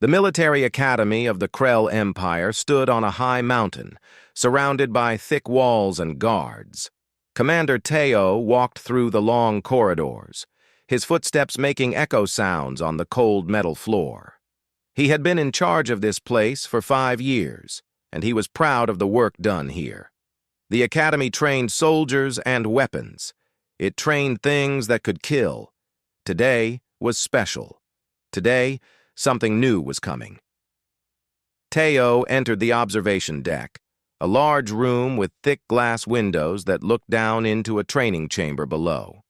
The military academy of the Krell Empire stood on a high mountain, surrounded by thick walls and guards. Commander Teo walked through the long corridors, his footsteps making echo sounds on the cold metal floor. He had been in charge of this place for 5 years, and he was proud of the work done here. The academy trained soldiers and weapons. It trained things that could kill. Today was special. Today, something new was coming. Teo entered the observation deck, a large room with thick glass windows that looked down into a training chamber below.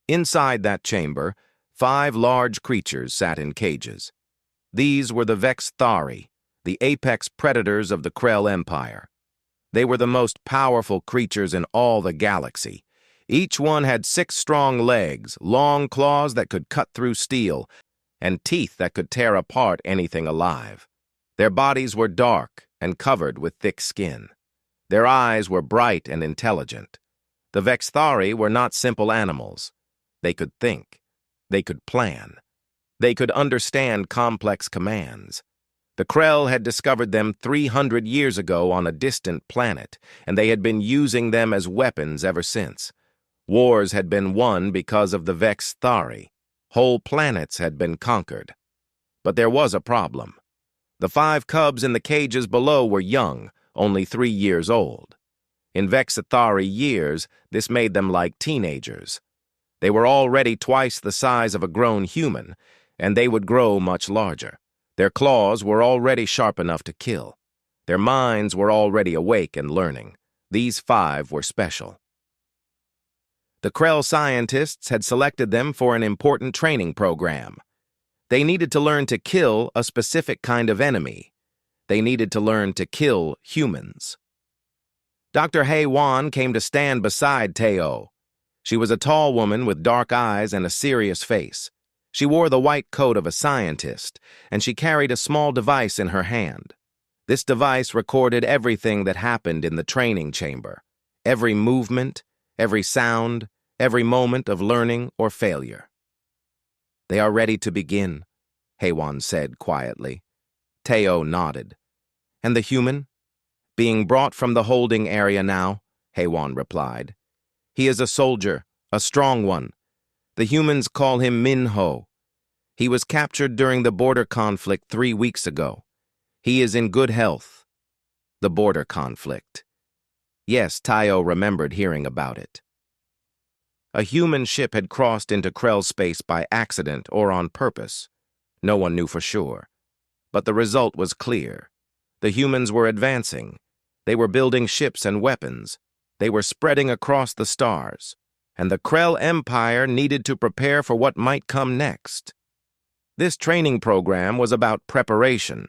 Inside that chamber, 5 large creatures sat in cages. These were the Vexthari, the apex predators of the Krell Empire. They were the most powerful creatures in all the galaxy. Each one had 6 strong legs, long claws that could cut through steel, and teeth that could tear apart anything alive. Their bodies were dark and covered with thick skin. Their eyes were bright and intelligent. The Vexthari were not simple animals. They could think. They could plan. They could understand complex commands. The Krell had discovered them 300 years ago on a distant planet, and they had been using them as weapons ever since. Wars had been won because of the Vexthari. Whole planets had been conquered. But there was a problem. The 5 cubs in the cages below were young, only 3 years old. In Vexthari years, this made them like teenagers. They were already twice the size of a grown human, and they would grow much larger. Their claws were already sharp enough to kill. Their minds were already awake and learning. These 5 were special. The Krell scientists had selected them for an important training program. They needed to learn to kill a specific kind of enemy. They needed to learn to kill humans. Dr. Hei-Wan came to stand beside Teo. She was a tall woman with dark eyes and a serious face. She wore the white coat of a scientist, and she carried a small device in her hand. This device recorded everything that happened in the training chamber, every movement, every sound, every moment of learning or failure. "They are ready to begin," Hei-Wan said quietly. Teo nodded. "And the human?" "Being brought from the holding area now," Hei-Wan replied. "He is a soldier, a strong one. The humans call him Minho. He was captured during the border conflict 3 weeks ago. He is in good health." The border conflict. Yes, Teo remembered hearing about it. A human ship had crossed into Krell space by accident or on purpose. No one knew for sure. But the result was clear. The humans were advancing. They were building ships and weapons. They were spreading across the stars. And the Krell Empire needed to prepare for what might come next. This training program was about preparation.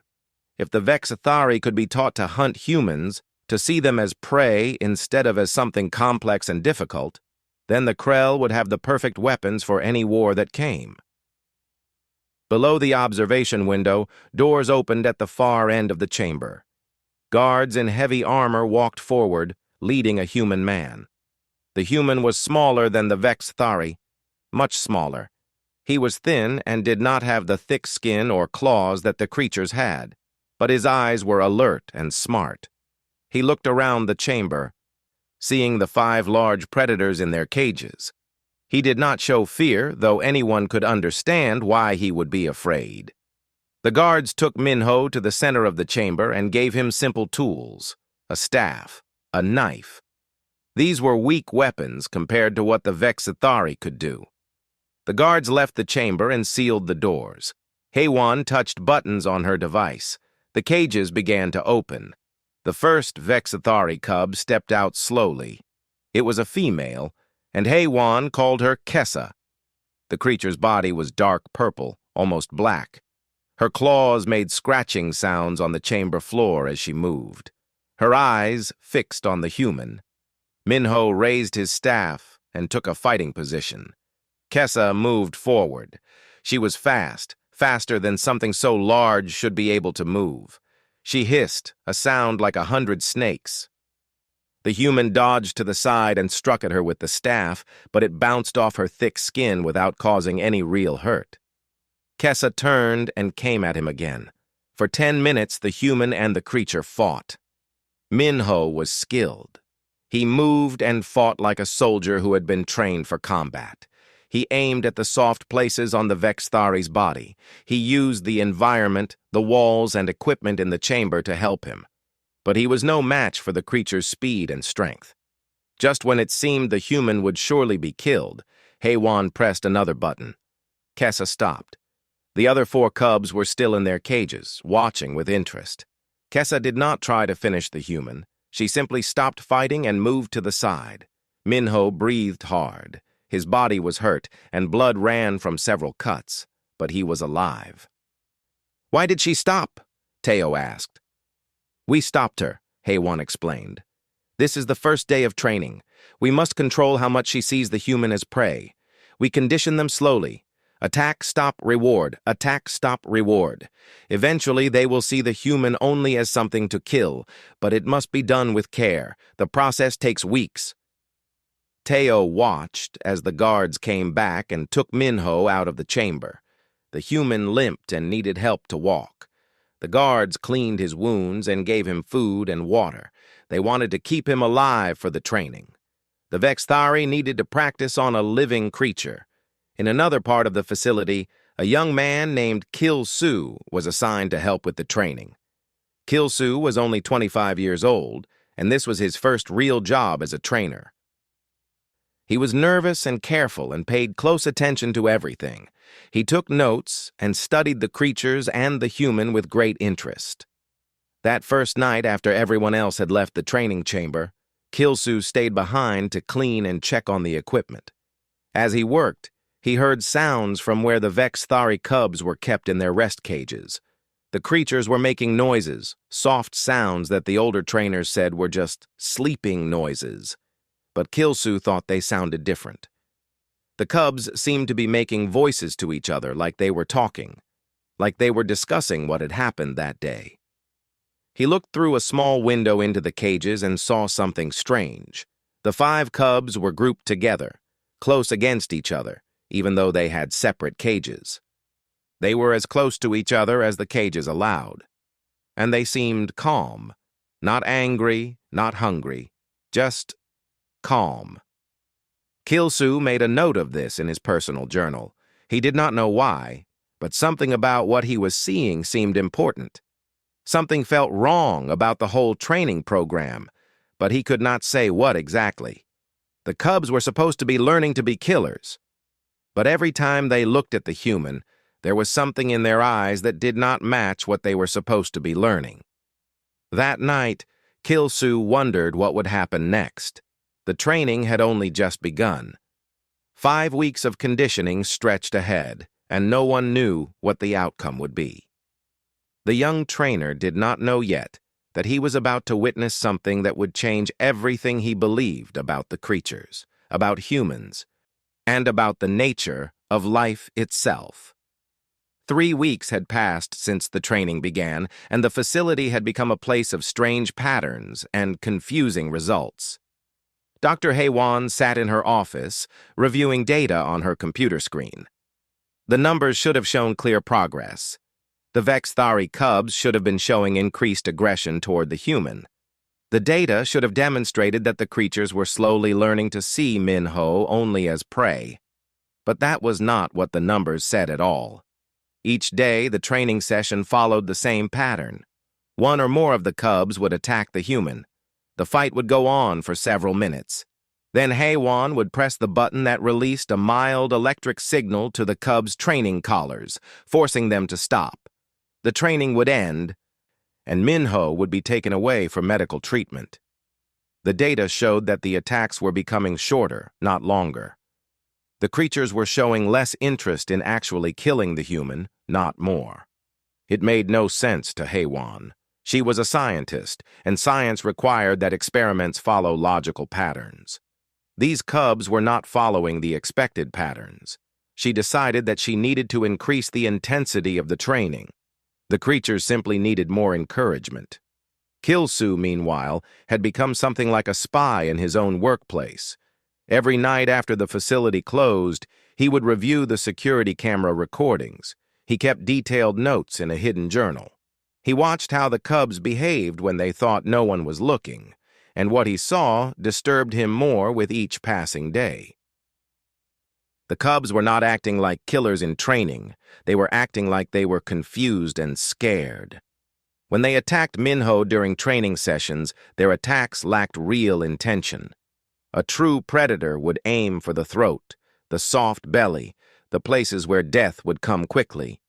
If the Vexthari could be taught to hunt humans, to see them as prey instead of as something complex and difficult, then the Krell would have the perfect weapons for any war that came. Below the observation window, doors opened at the far end of the chamber. Guards in heavy armor walked forward, leading a human man. The human was smaller than the Vexthari, much smaller. He was thin and did not have the thick skin or claws that the creatures had, but his eyes were alert and smart. He looked around the chamber, seeing the 5 large predators in their cages. He did not show fear, though anyone could understand why he would be afraid. The guards took Minho to the center of the chamber and gave him simple tools, a staff, a knife. These were weak weapons compared to what the Vexthari could do. The guards left the chamber and sealed the doors. Hei-Wan touched buttons on her device. The cages began to open. The first Vexthari cub stepped out slowly. It was a female, and Hei-Wan called her Kessa. The creature's body was dark purple, almost black. Her claws made scratching sounds on the chamber floor as she moved. Her eyes fixed on the human. Minho raised his staff and took a fighting position. Kessa moved forward. She was fast, faster than something so large should be able to move. She hissed, a sound like 100 snakes. The human dodged to the side and struck at her with the staff, but it bounced off her thick skin without causing any real hurt. Kessa turned and came at him again. For 10 minutes, the human and the creature fought. Minho was skilled. He moved and fought like a soldier who had been trained for combat. He aimed at the soft places on the Vexthari's body. He used the environment, the walls, and equipment in the chamber to help him. But he was no match for the creature's speed and strength. Just when it seemed the human would surely be killed, HFY pressed another button. Kessa stopped. The other 4 cubs were still in their cages, watching with interest. Kessa did not try to finish the human. She simply stopped fighting and moved to the side. Minho breathed hard. His body was hurt, and blood ran from several cuts, but he was alive. "Why did she stop?" Teo asked. "We stopped her," HFY explained. "This is the first day of training. We must control how much she sees the human as prey. We condition them slowly. Attack, stop, reward. Attack, stop, reward. Eventually, they will see the human only as something to kill, but it must be done with care. The process takes weeks." Teo watched as the guards came back and took Minho out of the chamber. The human limped and needed help to walk. The guards cleaned his wounds and gave him food and water. They wanted to keep him alive for the training. The Vexthari needed to practice on a living creature. In another part of the facility, a young man named Kilsu was assigned to help with the training. Kilsu was only 25 years old, and this was his first real job as a trainer. He was nervous and careful and paid close attention to everything. He took notes and studied the creatures and the human with great interest. That first night, after everyone else had left the training chamber, Kilsu stayed behind to clean and check on the equipment. As he worked, he heard sounds from where the Vexthari cubs were kept in their rest cages. The creatures were making noises, soft sounds that the older trainers said were just sleeping noises. But Kilsu thought they sounded different. The cubs seemed to be making voices to each other like they were talking, like they were discussing what had happened that day. He looked through a small window into the cages and saw something strange. The 5 cubs were grouped together, close against each other, even though they had separate cages. They were as close to each other as the cages allowed. And they seemed calm, not angry, not hungry, just calm. Kilsu made a note of this in his personal journal. He did not know why, but something about what he was seeing seemed important. Something felt wrong about the whole training program, but he could not say what exactly. The cubs were supposed to be learning to be killers. But every time they looked at the human, there was something in their eyes that did not match what they were supposed to be learning. That night, Kilsu wondered what would happen next. The training had only just begun. 5 weeks of conditioning stretched ahead, and no one knew what the outcome would be. The young trainer did not know yet that he was about to witness something that would change everything he believed about the creatures, about humans, and about the nature of life itself. 3 weeks had passed since the training began, and the facility had become a place of strange patterns and confusing results. Dr. HFY sat in her office, reviewing data on her computer screen. The numbers should have shown clear progress. The Vexthari cubs should have been showing increased aggression toward the human. The data should have demonstrated that the creatures were slowly learning to see Minho only as prey. But that was not what the numbers said at all. Each day, the training session followed the same pattern. 1 or more of the cubs would attack the human. The fight would go on for several minutes. Then HFY would press the button that released a mild electric signal to the cubs' training collars, forcing them to stop. The training would end, and Minho would be taken away for medical treatment. The data showed that the attacks were becoming shorter, not longer. The creatures were showing less interest in actually killing the human, not more. It made no sense to HFY. She was a scientist, and science required that experiments follow logical patterns. These cubs were not following the expected patterns. She decided that she needed to increase the intensity of the training. The creatures simply needed more encouragement. Kilsu, meanwhile, had become something like a spy in his own workplace. Every night after the facility closed, he would review the security camera recordings. He kept detailed notes in a hidden journal. He watched how the cubs behaved when they thought no one was looking, and what he saw disturbed him more with each passing day. The cubs were not acting like killers in training. They were acting like they were confused and scared. When they attacked Minho during training sessions, their attacks lacked real intention. A true predator would aim for the throat, the soft belly, the places where death would come quickly.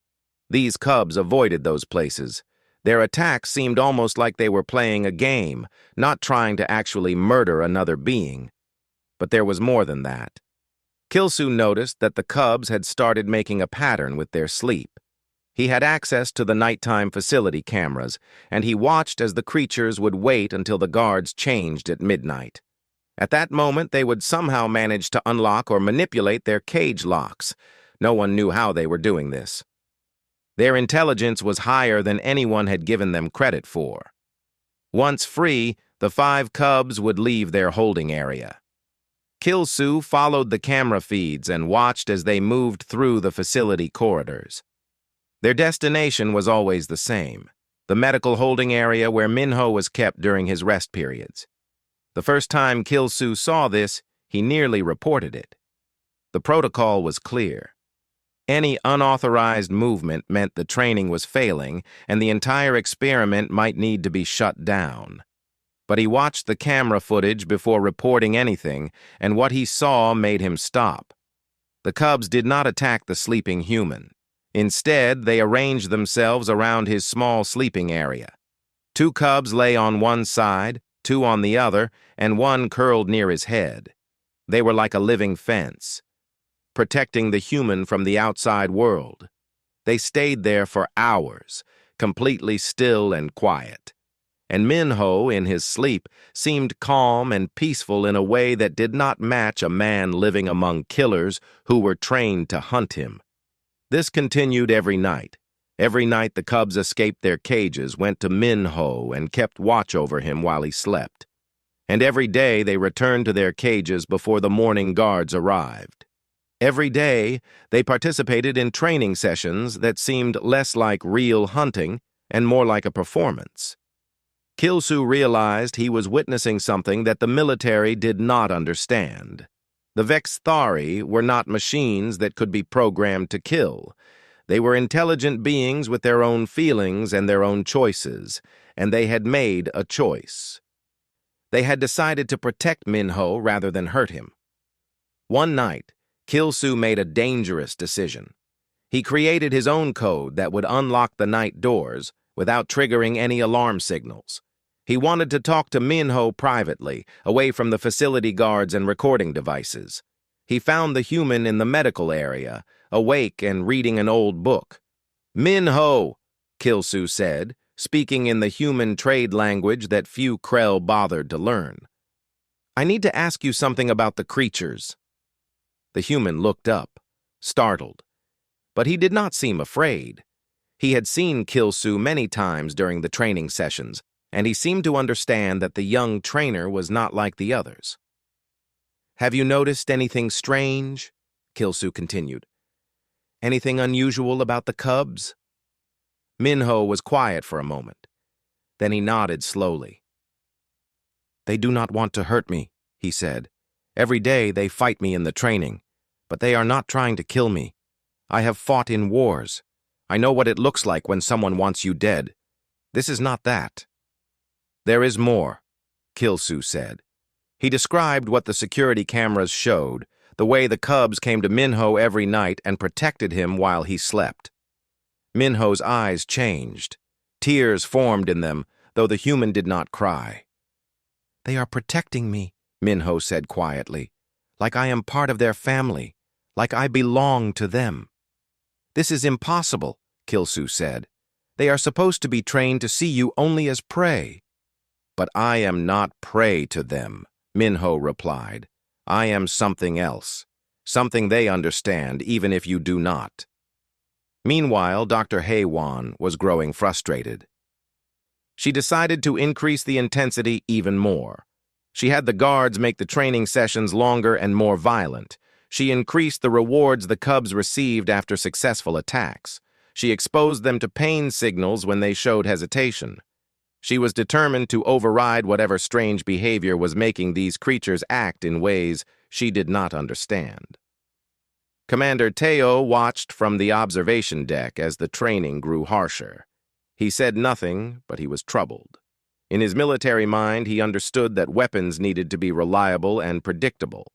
These cubs avoided those places. Their attacks seemed almost like they were playing a game, not trying to actually murder another being. But there was more than that. Kilsu noticed that the cubs had started making a pattern with their sleep. He had access to the nighttime facility cameras, and he watched as the creatures would wait until the guards changed at midnight. At that moment, they would somehow manage to unlock or manipulate their cage locks. No one knew how they were doing this. Their intelligence was higher than anyone had given them credit for. Once free, the 5 cubs would leave their holding area. Kilsu followed the camera feeds and watched as they moved through the facility corridors. Their destination was always the same, the medical holding area where Minho was kept during his rest periods. The first time Kilsu saw this, he nearly reported it. The protocol was clear. Any unauthorized movement meant the training was failing and the entire experiment might need to be shut down. But he watched the camera footage before reporting anything, and what he saw made him stop. The cubs did not attack the sleeping human. Instead, they arranged themselves around his small sleeping area. 2 cubs lay on one side, 2 on the other, and 1 curled near his head. They were like a living fence, protecting the human from the outside world. They stayed there for hours, completely still and quiet. And Minho, in his sleep, seemed calm and peaceful in a way that did not match a man living among killers who were trained to hunt him. This continued every night. Every night the cubs escaped their cages, went to Minho, and kept watch over him while he slept. And every day they returned to their cages before the morning guards arrived. Every day they participated in training sessions that seemed less like real hunting and more like a performance. Kilsu realized he was witnessing something that the military did not understand. The Vexthari were not machines that could be programmed to kill. They were intelligent beings with their own feelings and their own choices, and they had made a choice. They had decided to protect Minho rather than hurt him. One night, Kilsu made a dangerous decision. He created his own code that would unlock the night doors without triggering any alarm signals. He wanted to talk to Minho privately, away from the facility guards and recording devices. He found the human in the medical area, awake and reading an old book. "Minho," Kilsu said, speaking in the human trade language that few Krell bothered to learn. "I need to ask you something about the creatures." The human looked up, startled. But he did not seem afraid. He had seen Kilsu many times during the training sessions, and he seemed to understand that the young trainer was not like the others. "Have you noticed anything strange?" Kilsu continued. "Anything unusual about the cubs?" Minho was quiet for a moment. Then he nodded slowly. "They do not want to hurt me," he said. "Every day they fight me in the training, but they are not trying to kill me. I have fought in wars. I know what it looks like when someone wants you dead. This is not that." "There is more," Kilsu said. He described what the security cameras showed, the way the cubs came to Minho every night and protected him while he slept. Minho's eyes changed. Tears formed in them, though the human did not cry. "They are protecting me," Minho said quietly, "like I am part of their family, like I belong to them." "This is impossible," Kilsu said. "They are supposed to be trained to see you only as prey." "But I am not prey to them," Minho replied. "I am something else, something they understand even if you do not." Meanwhile, Dr. Haywan was growing frustrated. She decided to increase the intensity even more. She had the guards make the training sessions longer and more violent. She increased the rewards the cubs received after successful attacks. She exposed them to pain signals when they showed hesitation. She was determined to override whatever strange behavior was making these creatures act in ways she did not understand. Commander Teo watched from the observation deck as the training grew harsher. He said nothing, but he was troubled. In his military mind, he understood that weapons needed to be reliable and predictable.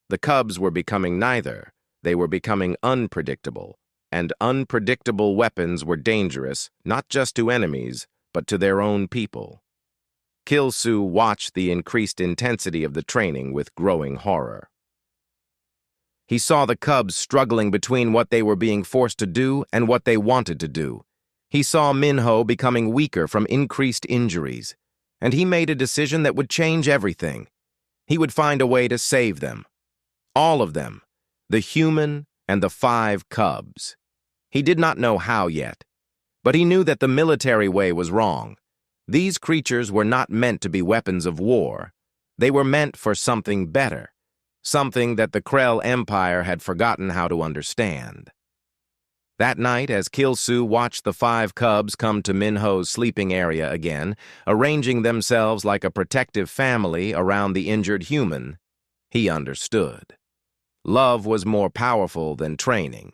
The cubs were becoming neither. They were becoming unpredictable, and unpredictable weapons were dangerous, not just to enemies, but to their own people. Kilsu watched the increased intensity of the training with growing horror. He saw the cubs struggling between what they were being forced to do and what they wanted to do. He saw Minho becoming weaker from increased injuries, and he made a decision that would change everything. He would find a way to save them. All of them, the human and the 5 cubs. He did not know how yet, but he knew that the military way was wrong. These creatures were not meant to be weapons of war. They were meant for something better, something that the Krell Empire had forgotten how to understand. That night, as Kilsu watched the 5 cubs come to Minho's sleeping area again, arranging themselves like a protective family around the injured human, he understood. Love was more powerful than training.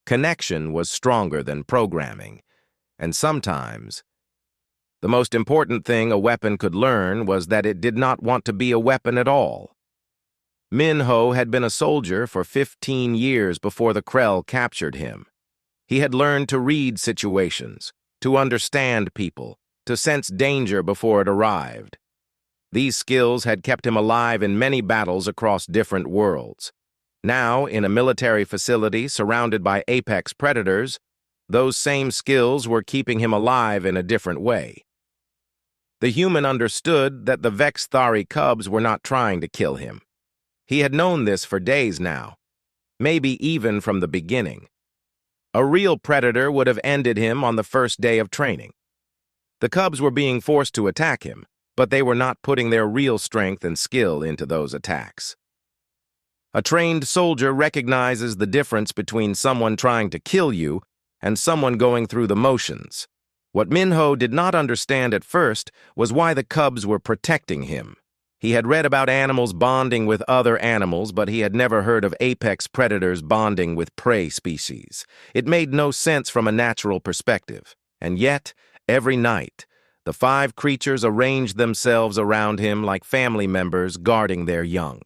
Connection was stronger than programming. And sometimes, the most important thing a weapon could learn was that it did not want to be a weapon at all. Minho had been a soldier for 15 years before the Krell captured him. He had learned to read situations, to understand people, to sense danger before it arrived. These skills had kept him alive in many battles across different worlds. Now, in a military facility surrounded by apex predators, those same skills were keeping him alive in a different way. The human understood that the Vexthari cubs were not trying to kill him. He had known this for days now, maybe even from the beginning. A real predator would have ended him on the first day of training. The cubs were being forced to attack him, but they were not putting their real strength and skill into those attacks. A trained soldier recognizes the difference between someone trying to kill you and someone going through the motions. What Minho did not understand at first was why the cubs were protecting him. He had read about animals bonding with other animals, but he had never heard of apex predators bonding with prey species. It made no sense from a natural perspective. And yet, every night, the 5 creatures arranged themselves around him like family members guarding their young.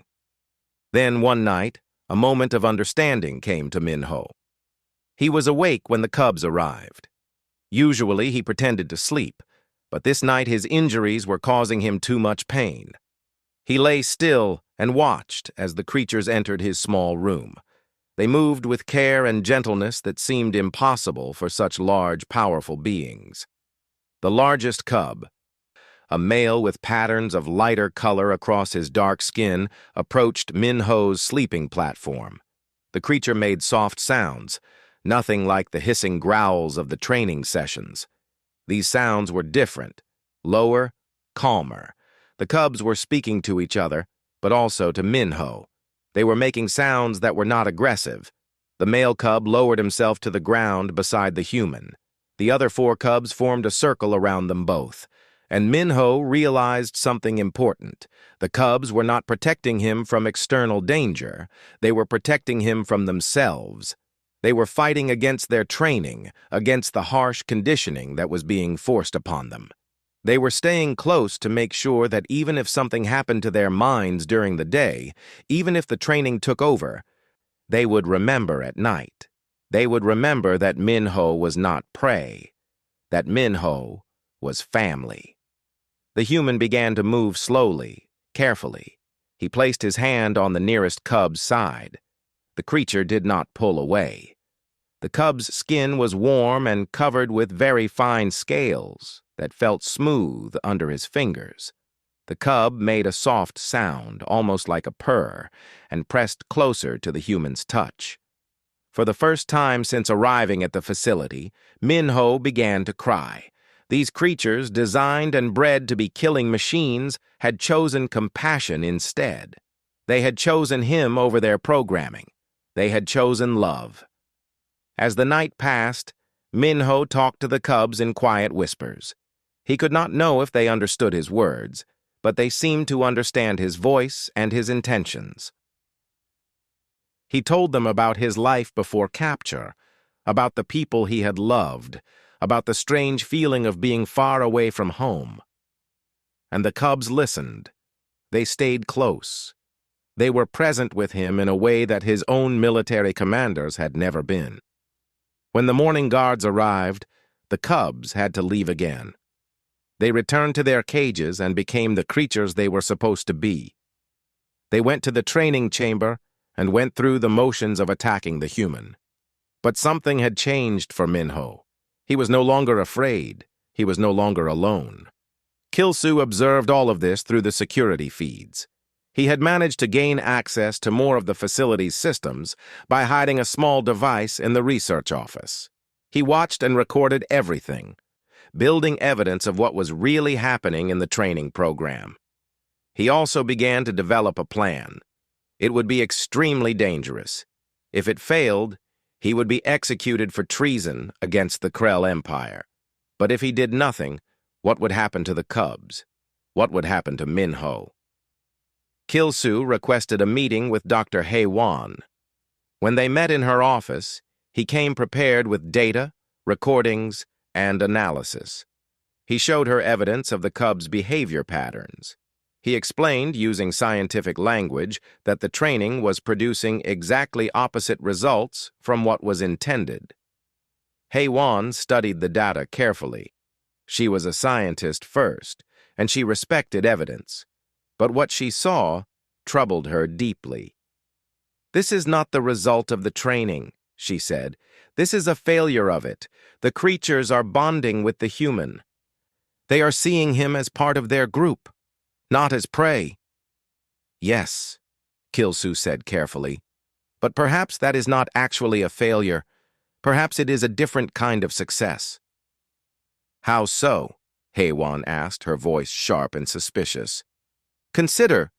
Then one night, a moment of understanding came to Minho. He was awake when the cubs arrived. Usually he pretended to sleep, but this night his injuries were causing him too much pain. He lay still and watched as the creatures entered his small room. They moved with care and gentleness that seemed impossible for such large, powerful beings. The largest cub, a male with patterns of lighter color across his dark skin, approached Minho's sleeping platform. The creature made soft sounds, nothing like the hissing growls of the training sessions. These sounds were different, lower, calmer. The cubs were speaking to each other, but also to Minho. They were making sounds that were not aggressive. The male cub lowered himself to the ground beside the human. The other 4 cubs formed a circle around them both. And Minho realized something important. The cubs were not protecting him from external danger. They were protecting him from themselves. They were fighting against their training, against the harsh conditioning that was being forced upon them. They were staying close to make sure that even if something happened to their minds during the day, even if the training took over, they would remember at night. They would remember that Minho was not prey, that Minho was family. The human began to move slowly, carefully. He placed his hand on the nearest cub's side. The creature did not pull away. The cub's skin was warm and covered with very fine scales that felt smooth under his fingers. The cub made a soft sound, almost like a purr, and pressed closer to the human's touch. For the first time since arriving at the facility, Minho began to cry. These creatures, designed and bred to be killing machines, had chosen compassion instead. They had chosen him over their programming. They had chosen love. As the night passed, Minho talked to the cubs in quiet whispers. He could not know if they understood his words, but they seemed to understand his voice and his intentions. He told them about his life before capture, about the people he had loved, about the strange feeling of being far away from home. And the cubs listened. They stayed close. They were present with him in a way that his own military commanders had never been. When the morning guards arrived, the cubs had to leave again. They returned to their cages and became the creatures they were supposed to be. They went to the training chamber and went through the motions of attacking the human. But something had changed for Minho. He was no longer afraid. He was no longer alone. Kilsu observed all of this through the security feeds. He had managed to gain access to more of the facility's systems by hiding a small device in the research office. He watched and recorded everything, building evidence of what was really happening in the training program. He also began to develop a plan. It would be extremely dangerous. If it failed, he would be executed for treason against the Krell Empire. But if he did nothing, what would happen to the cubs? What would happen to Minho? Kilsu requested a meeting with Dr. Hei-Wan. When they met in her office, he came prepared with data, recordings, and analysis. He showed her evidence of the cubs' behavior patterns. He explained, using scientific language, that the training was producing exactly opposite results from what was intended. Hei-Wan studied the data carefully. She was a scientist first, and she respected evidence. But what she saw troubled her deeply. "This is not the result of the training," she said. "This is a failure of it. The creatures are bonding with the human. They are seeing him as part of their group, not as prey." "Yes," Kilsu said carefully, "but perhaps that is not actually a failure. Perhaps it is a different kind of success." "How so?" Hei-Wan asked, her voice sharp and suspicious. "Consider,"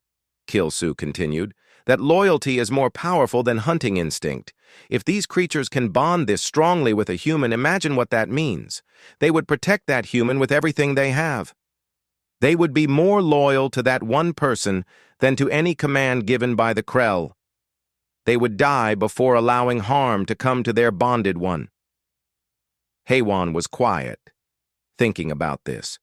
Kilsu continued, "that loyalty is more powerful than hunting instinct. If these creatures can bond this strongly with a human, imagine what that means. They would protect that human with everything they have. They would be more loyal to that one person than to any command given by the Krell. They would die before allowing harm to come to their bonded one." Hei-Wan was quiet, thinking about this.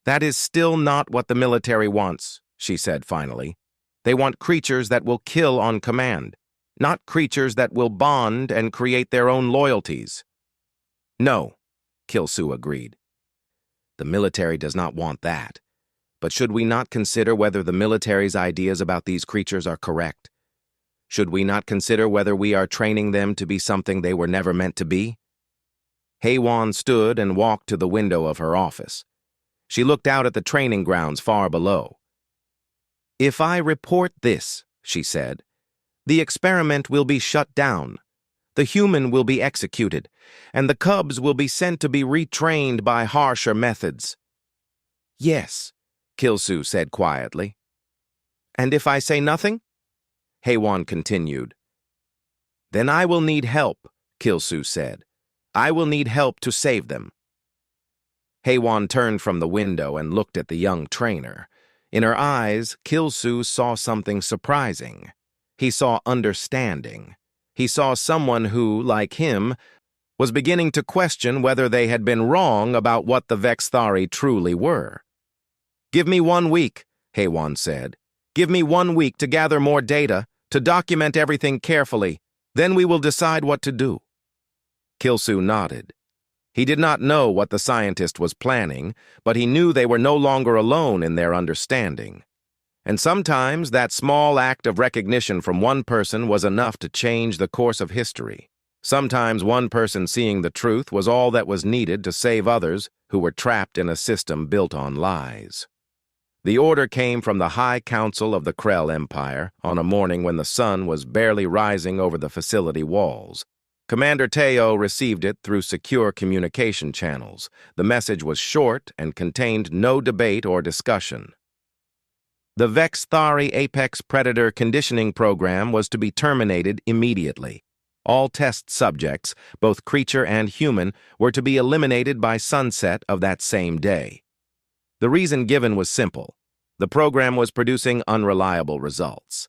"That is still not what the military wants," she said finally. "They want creatures that will kill on command, not creatures that will bond and create their own loyalties." "No," Kilsu agreed. "The military does not want that. But should we not consider whether the military's ideas about these creatures are correct? Should we not consider whether we are training them to be something they were never meant to be?" Hei-Wan stood and walked to the window of her office. She looked out at the training grounds far below. "If I report this," she said, "the experiment will be shut down. The human will be executed, and the cubs will be sent to be retrained by harsher methods." "Yes," Kilsu said quietly. "And if I say nothing?" Hei-Wan continued. "Then I will need help," Kilsu said. "I will need help to save them." Hei-Wan turned from the window and looked at the young trainer. In her eyes, Kilsu saw something surprising. He saw understanding. He saw someone who, like him, was beginning to question whether they had been wrong about what the Vexthari truly were. "Give me 1 week," Hei-Wan said. "Give me 1 week to gather more data, to document everything carefully. Then we will decide what to do." Kilsu nodded. He did not know what the scientist was planning, but he knew they were no longer alone in their understanding. And sometimes that small act of recognition from one person was enough to change the course of history. Sometimes one person seeing the truth was all that was needed to save others who were trapped in a system built on lies. The order came from the High Council of the Krell Empire on a morning when the sun was barely rising over the facility walls. Commander Teo received it through secure communication channels. The message was short and contained no debate or discussion. The Vexthari Apex Predator Conditioning Program was to be terminated immediately. All test subjects, both creature and human, were to be eliminated by sunset of that same day. The reason given was simple. The program was producing unreliable results.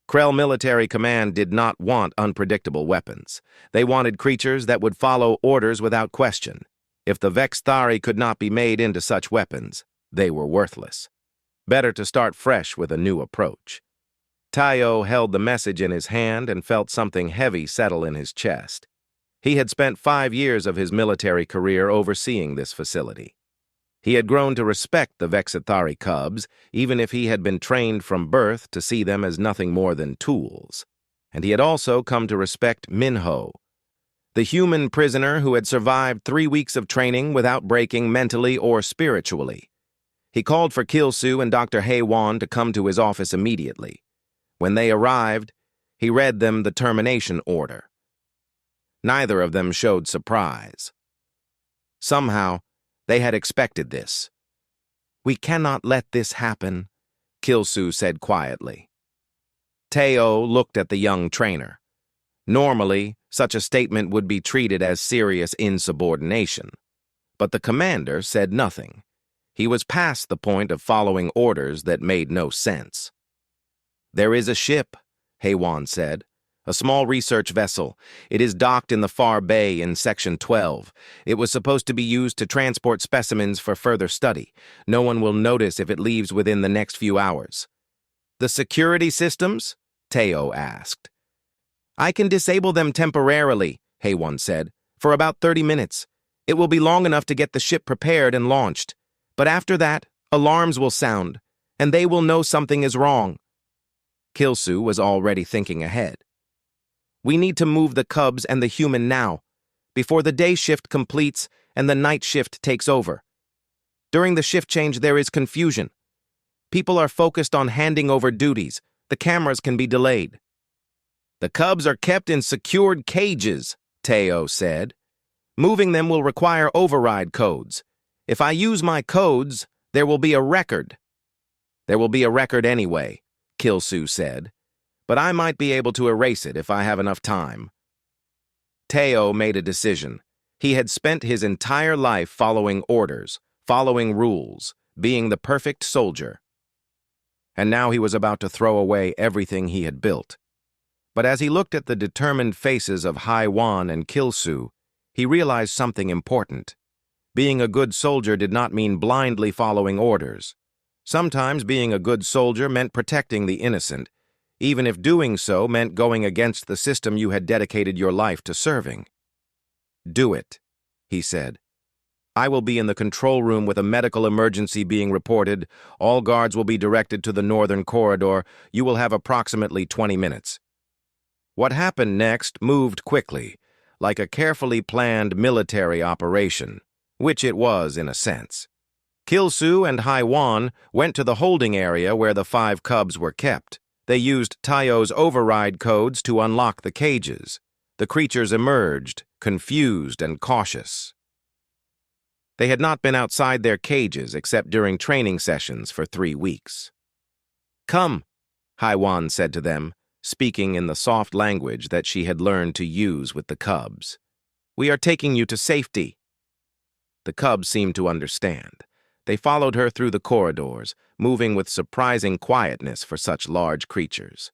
Krell Military Command did not want unpredictable weapons. They wanted creatures that would follow orders without question. If the Vexthari could not be made into such weapons, they were worthless. Better to start fresh with a new approach. Tayo held the message in his hand and felt something heavy settle in his chest. He had spent 5 years of his military career overseeing this facility. He had grown to respect the Vexthari cubs, even if he had been trained from birth to see them as nothing more than tools. And he had also come to respect Minho, the human prisoner who had survived 3 weeks of training without breaking mentally or spiritually. He called for Kilsu and Dr. Heywan to come to his office immediately. When they arrived, he read them the termination order. Neither of them showed surprise. Somehow, they had expected this. "We cannot let this happen," Kilsu said quietly. Teo looked at the young trainer. Normally, such a statement would be treated as serious insubordination. But the commander said nothing. He was past the point of following orders that made no sense. "There is a ship," Heywan said. "A small research vessel. It is docked in the far bay in Section 12. It was supposed to be used to transport specimens for further study. No one will notice if it leaves within the next few hours." "The security systems?" Teo asked. "I can disable them temporarily," Heywan said, "for about 30 minutes. It will be long enough to get the ship prepared and launched. But after that, alarms will sound, and they will know something is wrong." Kilsu was already thinking ahead. "We need to move the cubs and the human now, before the day shift completes and the night shift takes over. During the shift change, there is confusion. People are focused on handing over duties. The cameras can be delayed." "The cubs are kept in secured cages," Teo said. "Moving them will require override codes. If I use my codes, there will be a record." "There will be a record anyway," Kilsu said. "But I might be able to erase it if I have enough time." Teo made a decision. He had spent his entire life following orders, following rules, being the perfect soldier. And now he was about to throw away everything he had built. But as he looked at the determined faces of Heywan and Kilsu, he realized something important. Being a good soldier did not mean blindly following orders. Sometimes being a good soldier meant protecting the innocent, even if doing so meant going against the system you had dedicated your life to serving. "Do it," he said. "I will be in the control room with a medical emergency being reported. All guards will be directed to the northern corridor. You will have approximately 20 minutes. What happened next moved quickly, like a carefully planned military operation, which it was in a sense. Kilsu and Heywan went to the holding area where the 5 cubs were kept. They used Tayo's override codes to unlock the cages. The creatures emerged, confused and cautious. They had not been outside their cages except during training sessions for 3 weeks. "Come," Heywan said to them, speaking in the soft language that she had learned to use with the cubs. "We are taking you to safety." The cubs seemed to understand. They followed her through the corridors, moving with surprising quietness for such large creatures.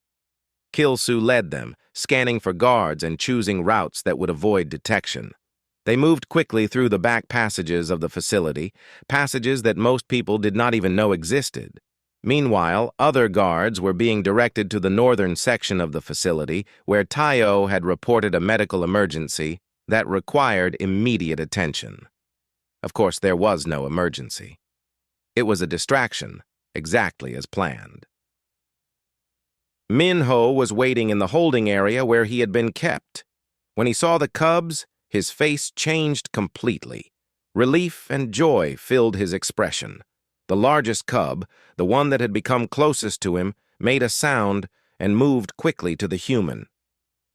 Kilsu led them, scanning for guards and choosing routes that would avoid detection. They moved quickly through the back passages of the facility, passages that most people did not even know existed. Meanwhile, other guards were being directed to the northern section of the facility, where Tayo had reported a medical emergency that required immediate attention. Of course, there was no emergency. It was a distraction, exactly as planned. Minho was waiting in the holding area where he had been kept. When he saw the cubs, his face changed completely. Relief and joy filled his expression. The largest cub, the one that had become closest to him, made a sound and moved quickly to the human.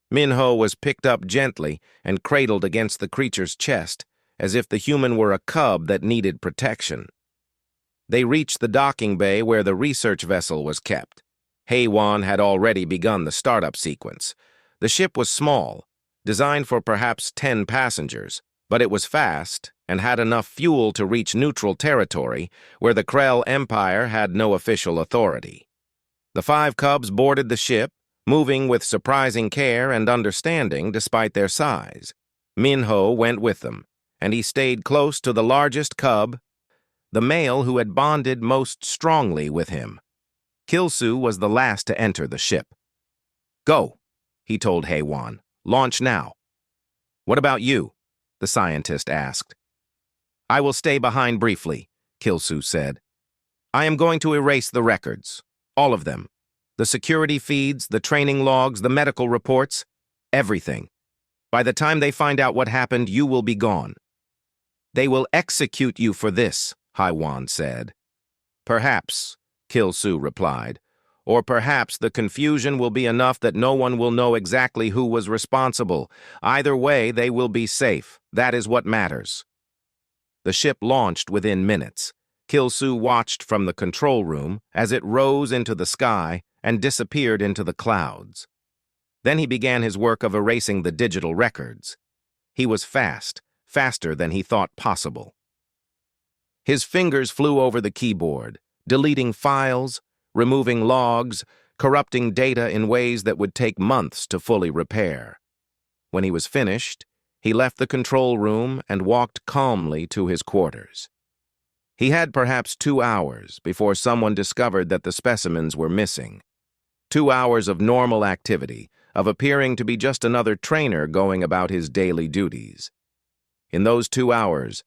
Minho was picked up gently and cradled against the creature's chest, as if the human were a cub that needed protection. They reached the docking bay where the research vessel was kept. Heywan had already begun the startup sequence. The ship was small, designed for perhaps 10 passengers, but it was fast and had enough fuel to reach neutral territory where the Krell Empire had no official authority. The 5 cubs boarded the ship, moving with surprising care and understanding despite their size. Minho went with them, and he stayed close to the largest cub, the male who had bonded most strongly with him. Kilsu was the last to enter the ship. "Go," he told Haywan. "Launch now." "What about you?" the scientist asked. "I will stay behind briefly," Kilsu said. "I am going to erase the records. All of them. The security feeds, the training logs, the medical reports, everything. By the time they find out what happened, you will be gone." "They will execute you for this," Haywan said. "Perhaps," Kilsu replied. "Or perhaps the confusion will be enough that no one will know exactly who was responsible. Either way, they will be safe. That is what matters." The ship launched within minutes. Kilsu watched from the control room as it rose into the sky and disappeared into the clouds. Then he began his work of erasing the digital records. He was fast, faster than he thought possible. His fingers flew over the keyboard, deleting files, removing logs, corrupting data in ways that would take months to fully repair. When he was finished, he left the control room and walked calmly to his quarters. He had perhaps 2 hours before someone discovered that the specimens were missing. 2 hours of normal activity, of appearing to be just another trainer going about his daily duties. In those 2 hours,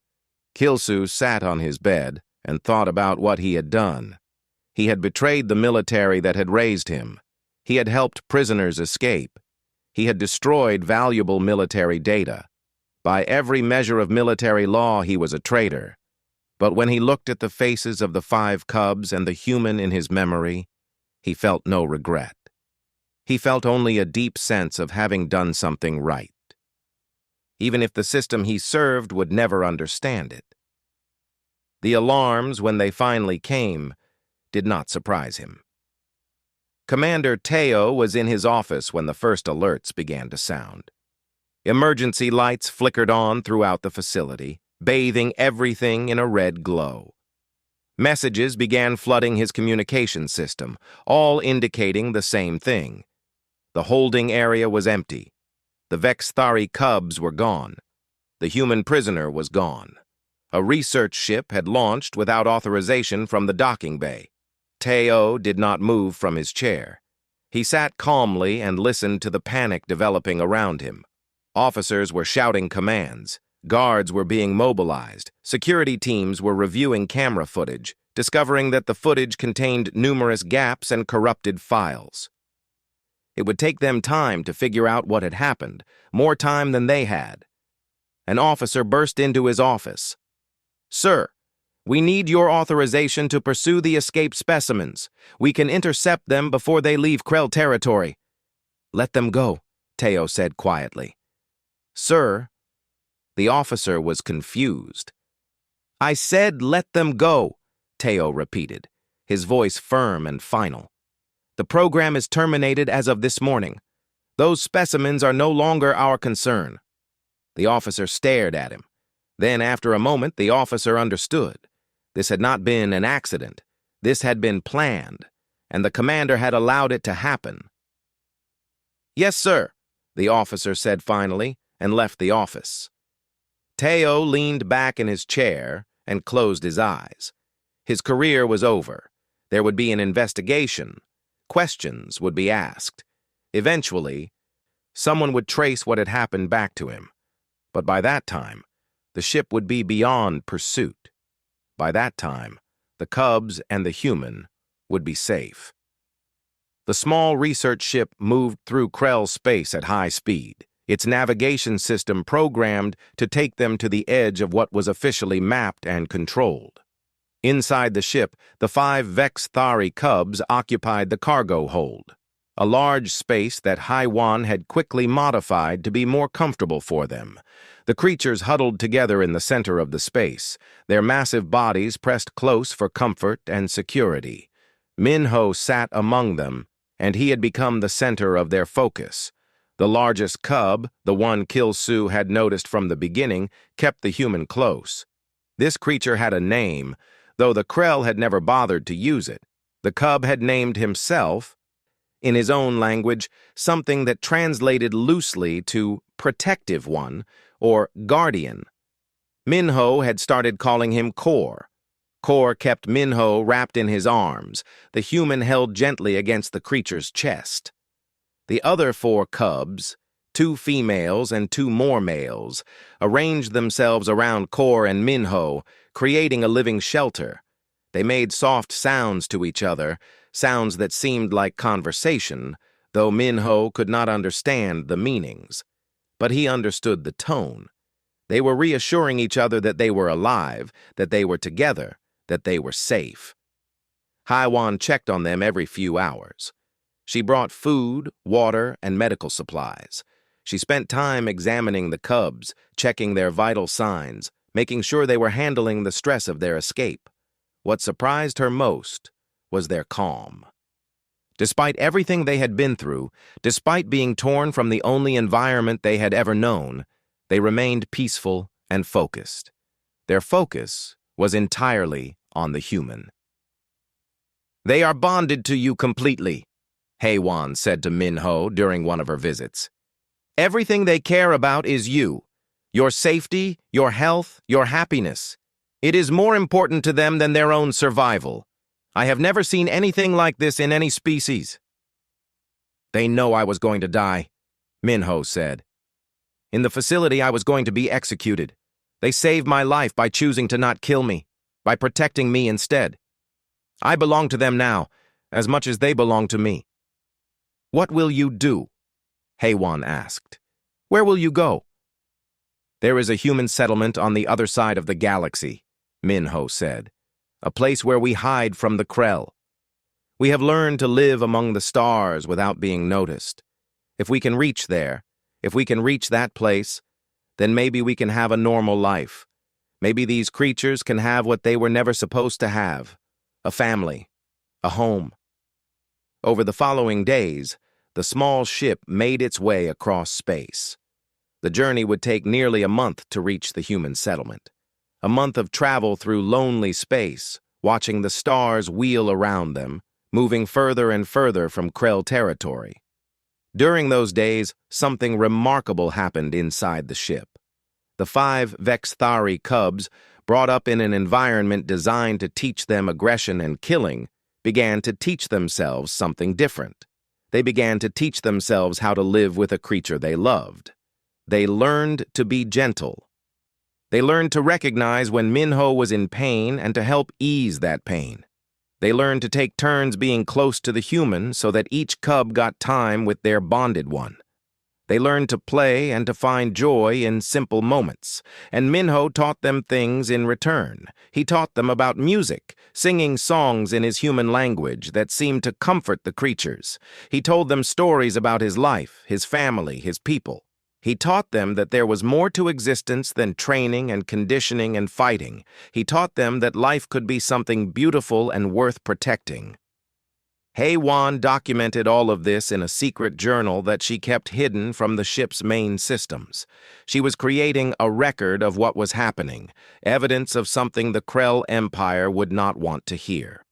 Kilsu sat on his bed and thought about what he had done. He had betrayed the military that had raised him. He had helped prisoners escape. He had destroyed valuable military data. By every measure of military law, he was a traitor. But when he looked at the faces of the 5 cubs and the human in his memory, he felt no regret. He felt only a deep sense of having done something right, even if the system he served would never understand it. The alarms, when they finally came, did not surprise him. Commander Teo was in his office when the first alerts began to sound. Emergency lights flickered on throughout the facility, bathing everything in a red glow. Messages began flooding his communication system, all indicating the same thing. The holding area was empty. The Vexthari cubs were gone. The human prisoner was gone. A research ship had launched without authorization from the docking bay. Teo did not move from his chair. He sat calmly and listened to the panic developing around him. Officers were shouting commands. Guards were being mobilized. Security teams were reviewing camera footage, discovering that the footage contained numerous gaps and corrupted files. It would take them time to figure out what had happened, more time than they had. An officer burst into his office. "Sir, we need your authorization to pursue the escaped specimens. We can intercept them before they leave Krell territory." "Let them go," Teo said quietly. "Sir," the officer was confused. "I said let them go," Teo repeated, his voice firm and final. "The program is terminated as of this morning. Those specimens are no longer our concern." The officer stared at him. Then, after a moment, the officer understood. This had not been an accident. This had been planned, and the commander had allowed it to happen. "Yes, sir," the officer said finally, and left the office. Teo leaned back in his chair and closed his eyes. His career was over. There would be an investigation. Questions would be asked. Eventually, someone would trace what had happened back to him. But by that time, the ship would be beyond pursuit. By that time, the cubs and the human would be safe. The small research ship moved through Krell space at high speed, its navigation system programmed to take them to the edge of what was officially mapped and controlled. Inside the ship, the 5 Vexthari cubs occupied the cargo hold, a large space that Haywan had quickly modified to be more comfortable for them. The creatures huddled together in the center of the space, their massive bodies pressed close for comfort and security. Minho sat among them, and he had become the center of their focus. The largest cub, the one Kil-Su had noticed from the beginning, kept the human close. This creature had a name, though the Krell had never bothered to use it. The cub had named himself, in his own language, something that translated loosely to Protective One or Guardian. Minho had started calling him Kor. Kor kept Minho wrapped in his arms, the human held gently against the creature's chest. The other 4 cubs, 2 females and 2 more males, arranged themselves around Kor and Minho, creating a living shelter. They made soft sounds to each other, sounds that seemed like conversation, though Minho could not understand the meanings. But he understood the tone. They were reassuring each other that they were alive, that they were together, that they were safe. Haiwan checked on them every few hours. She brought food, water, and medical supplies. She spent time examining the cubs, checking their vital signs, making sure they were handling the stress of their escape. What surprised her most was their calm. Despite everything they had been through, despite being torn from the only environment they had ever known, they remained peaceful and focused. Their focus was entirely on the human. "They are bonded to you completely," Haiwan said to Minho during one of her visits. "Everything they care about is you, your safety, your health, your happiness. It is more important to them than their own survival. I have never seen anything like this in any species." "They know I was going to die," Minho said. "In the facility, I was going to be executed. They saved my life by choosing to not kill me, by protecting me instead. I belong to them now, as much as they belong to me." "What will you do?" Haiwan asked. "Where will you go?" "There is a human settlement on the other side of the galaxy," Minho said. "A place where we hide from the Krell. We have learned to live among the stars without being noticed. If we can reach there, if we can reach that place, then maybe we can have a normal life. Maybe these creatures can have what they were never supposed to have, a family, a home." Over the following days, the small ship made its way across space. The journey would take nearly a month to reach the human settlement. A month of travel through lonely space, watching the stars wheel around them, moving further and further from Krell territory. During those days, something remarkable happened inside the ship. The 5 Vexthari cubs, brought up in an environment designed to teach them aggression and killing, began to teach themselves something different. They began to teach themselves how to live with a creature they loved. They learned to be gentle. They learned to recognize when Minho was in pain and to help ease that pain. They learned to take turns being close to the human so that each cub got time with their bonded one. They learned to play and to find joy in simple moments, and Minho taught them things in return. He taught them about music, singing songs in his human language that seemed to comfort the creatures. He told them stories about his life, his family, his people. He taught them that there was more to existence than training and conditioning and fighting. He taught them that life could be something beautiful and worth protecting. Haiwan documented all of this in a secret journal that she kept hidden from the ship's main systems. She was creating a record of what was happening, evidence of something the Krell Empire would not want to hear.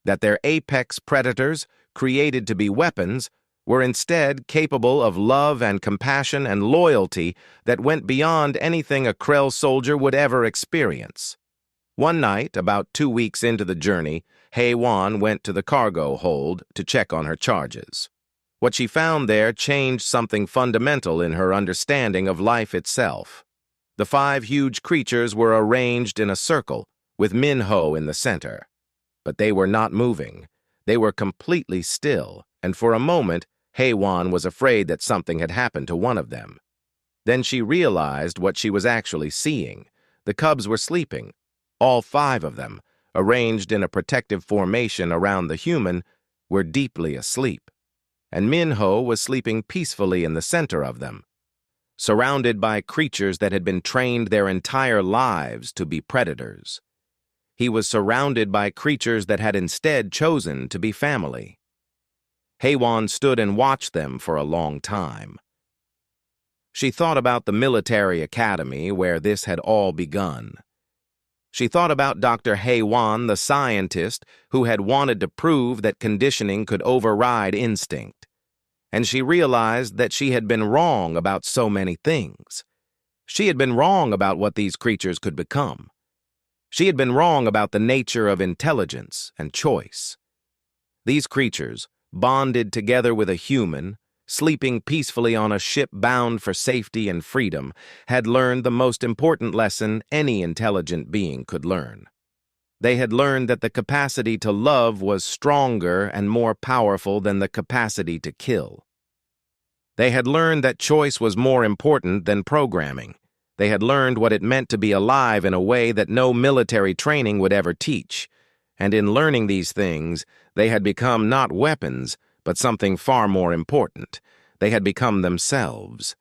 That their apex predators, created to be weapons, were instead capable of love and compassion and loyalty that went beyond anything a Krell soldier would ever experience. One night, about 2 weeks into the journey, Haiwan went to the cargo hold to check on her charges. What she found there changed something fundamental in her understanding of life itself. The 5 huge creatures were arranged in a circle, with Minho in the center. But they were not moving. They were completely still, and for a moment, Haiwan was afraid that something had happened to one of them. Then she realized what she was actually seeing. The cubs were sleeping, all 5 of them, arranged in a protective formation around the human, were deeply asleep. And Minho was sleeping peacefully in the center of them, surrounded by creatures that had been trained their entire lives to be predators. He was surrounded by creatures that had instead chosen to be family. Haywan stood and watched them for a long time. She thought about the military academy where this had all begun. She thought about Dr. Haywan, the scientist who had wanted to prove that conditioning could override instinct. And she realized that she had been wrong about so many things. She had been wrong about what these creatures could become. She had been wrong about the nature of intelligence and choice. These creatures, bonded together with a human, sleeping peacefully on a ship bound for safety and freedom, had learned the most important lesson any intelligent being could learn. They had learned that the capacity to love was stronger and more powerful than the capacity to kill. They had learned that choice was more important than programming. They had learned what it meant to be alive in a way that no military training would ever teach. And in learning these things, they had become not weapons, but something far more important. They had become themselves.